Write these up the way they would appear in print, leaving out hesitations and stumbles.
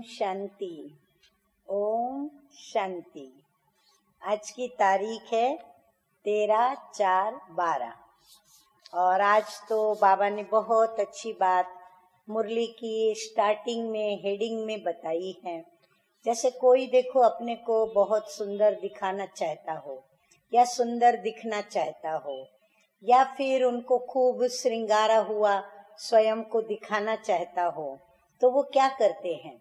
शांति। ओम शांति। आज की तारीख है 13/4/12 और आज तो बाबा ने बहुत अच्छी बात मुरली की स्टार्टिंग में हेडिंग में बताई है। जैसे कोई देखो अपने को बहुत सुंदर दिखाना चाहता हो या सुंदर दिखना चाहता हो या फिर उनको खूब श्रृंगारा हुआ स्वयं को दिखाना चाहता हो तो वो क्या करते हैं,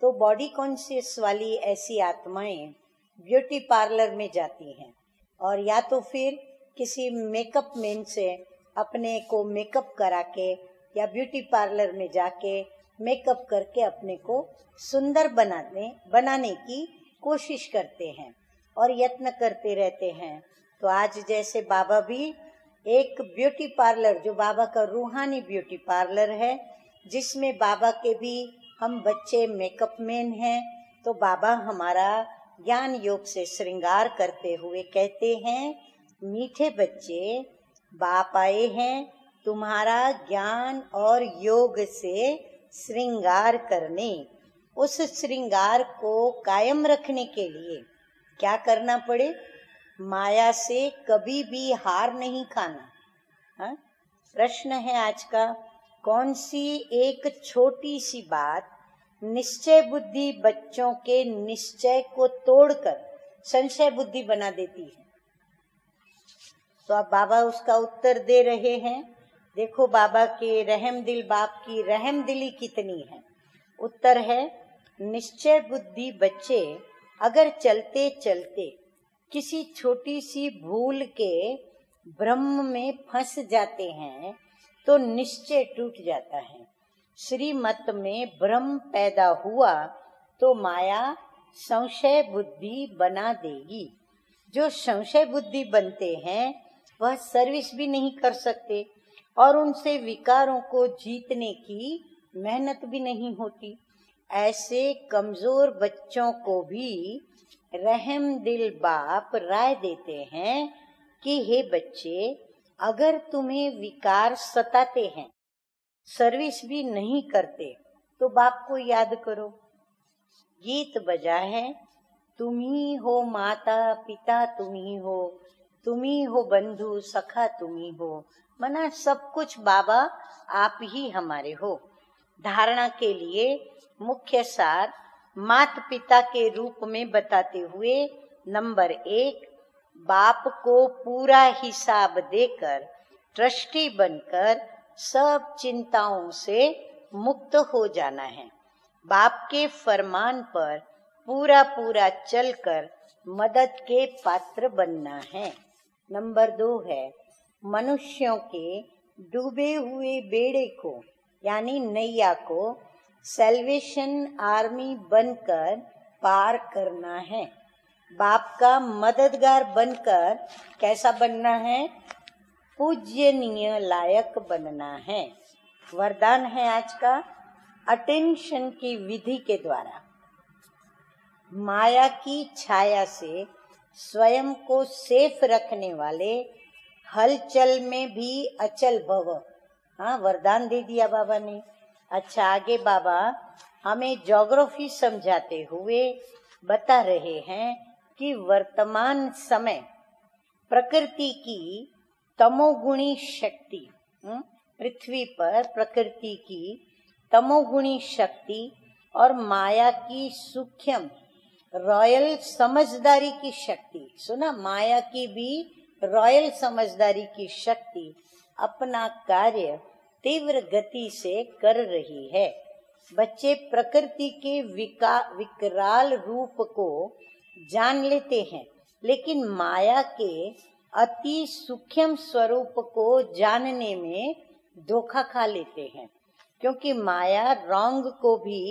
तो बॉडी कॉन्शियस वाली ऐसी आत्माएं ब्यूटी पार्लर में जाती हैं और या तो फिर किसी मेकअप मैन से अपने को मेकअप करा के या ब्यूटी पार्लर में जाके मेकअप करके अपने को सुंदर बनाने की कोशिश करते हैं और यत्न करते रहते हैं। तो आज जैसे बाबा भी एक ब्यूटी पार्लर, जो बाबा का रूहानी ब्यूटी पार्लर है, जिसमें बाबा के भी हम बच्चे मेकअप मैन हैं, तो बाबा हमारा ज्ञान योग से श्रृंगार करते हुए कहते हैं, मीठे बच्चे बाप आए हैं तुम्हारा ज्ञान और योग से श्रृंगार करने। उस श्रृंगार को कायम रखने के लिए क्या करना पड़े, माया से कभी भी हार नहीं खाना। हाँ? प्रश्न है आज का, कौन सी एक छोटी सी बात निश्चय बुद्धि बच्चों के निश्चय को तोड़कर संशय बुद्धि बना देती है। तो अब बाबा उसका उत्तर दे रहे हैं। देखो बाबा के रहम दिल बाप की रहम दिली कितनी है। उत्तर है, निश्चय बुद्धि बच्चे अगर चलते चलते किसी छोटी सी भूल के ब्रह्म में फंस जाते हैं तो निश्चय टूट जाता है। श्रीमत में भ्रम पैदा हुआ तो माया संशय बुद्धि बना देगी। जो संशय बुद्धि बनते हैं वह सर्विस भी नहीं कर सकते और उनसे विकारों को जीतने की मेहनत भी नहीं होती। ऐसे कमजोर बच्चों को भी रहम दिल बाप राय देते हैं कि हे बच्चे, अगर तुम्हें विकार सताते हैं, सर्विस भी नहीं करते, तो बाप को याद करो। गीत बजा है, तुम ही हो माता पिता, तुम ही हो बंधु सखा, तुम ही हो। मना सब कुछ बाबा आप ही हमारे हो। धारणा के लिए मुख्य सार मात पिता के रूप में बताते हुए, नंबर 1, बाप को पूरा हिसाब देकर ट्रस्टी बनकर सब चिंताओं से मुक्त हो जाना है। बाप के फरमान पर पूरा पूरा चलकर मदद के पात्र बनना है। नंबर 2 है, मनुष्यों के डूबे हुए बेड़े को यानी नैया को सैल्वेशन आर्मी बनकर पार करना है। बाप का मददगार बनकर कैसा बनना है, पूज्यनीय लायक बनना है। वरदान है आज का, अटेंशन की विधि के द्वारा माया की छाया से स्वयं को सेफ रखने वाले हलचल में भी अचल भव। हाँ, वरदान दे दिया बाबा ने। अच्छा, आगे बाबा हमें ज्योग्राफी समझाते हुए बता रहे हैं कि वर्तमान समय प्रकृति की तमोगुणी शक्ति, पृथ्वी पर प्रकृति की तमोगुणी शक्ति और माया की सूक्ष्म रॉयल समझदारी की शक्ति, सुना, माया की भी रॉयल समझदारी की शक्ति अपना कार्य तीव्र गति से कर रही है। बच्चे प्रकृति के विकराल रूप को जान लेते हैं, लेकिन माया के अति सूक्ष्म स्वरूप को जानने में धोखा खा लेते हैं, क्योंकि माया रॉन्ग को भी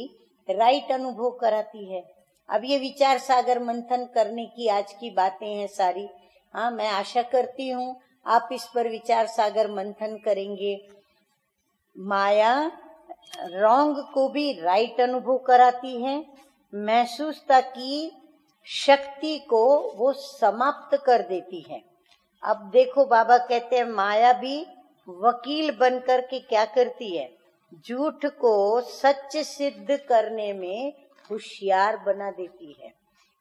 राइट अनुभव कराती है। अब ये विचार सागर मंथन करने की आज की बातें हैं सारी। हाँ, मैं आशा करती हूँ आप इस पर विचार सागर मंथन करेंगे। माया रॉन्ग को भी राइट अनुभव कराती है। महसूसता की शक्ति को वो समाप्त कर देती है। अब देखो बाबा कहते हैं, माया भी वकील बनकर के क्या करती है, झूठ को सच सिद्ध करने में होशियार बना देती है।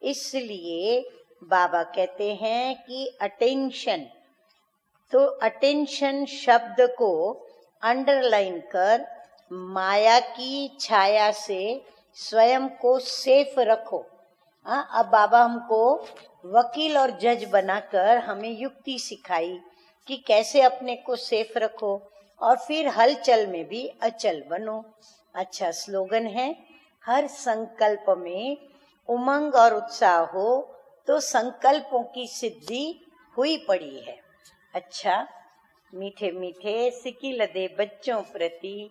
इसलिए बाबा कहते हैं कि अटेंशन, तो अटेंशन शब्द को अंडरलाइन कर माया की छाया से स्वयं को सेफ रखो। अब बाबा हमको वकील और जज बनाकर हमें युक्ति सिखाई कि कैसे अपने को सेफ रखो और फिर हलचल में भी अचल बनो। अच्छा स्लोगन है, हर संकल्प में उमंग और उत्साह हो तो संकल्पों की सिद्धि हुई पड़ी है। अच्छा, मीठे मीठे सिकिलदे बच्चों प्रति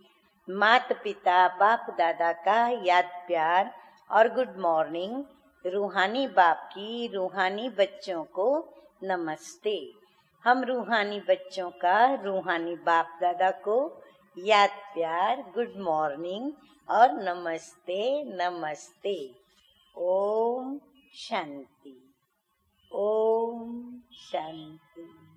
माता पिता बाप दादा का याद प्यार और गुड मॉर्निंग। रूहानी बाप की रूहानी बच्चों को नमस्ते। हम रूहानी बच्चों का रूहानी बाप दादा को याद प्यार, गुड मॉर्निंग और नमस्ते नमस्ते। ओम शांति, ओम शांति।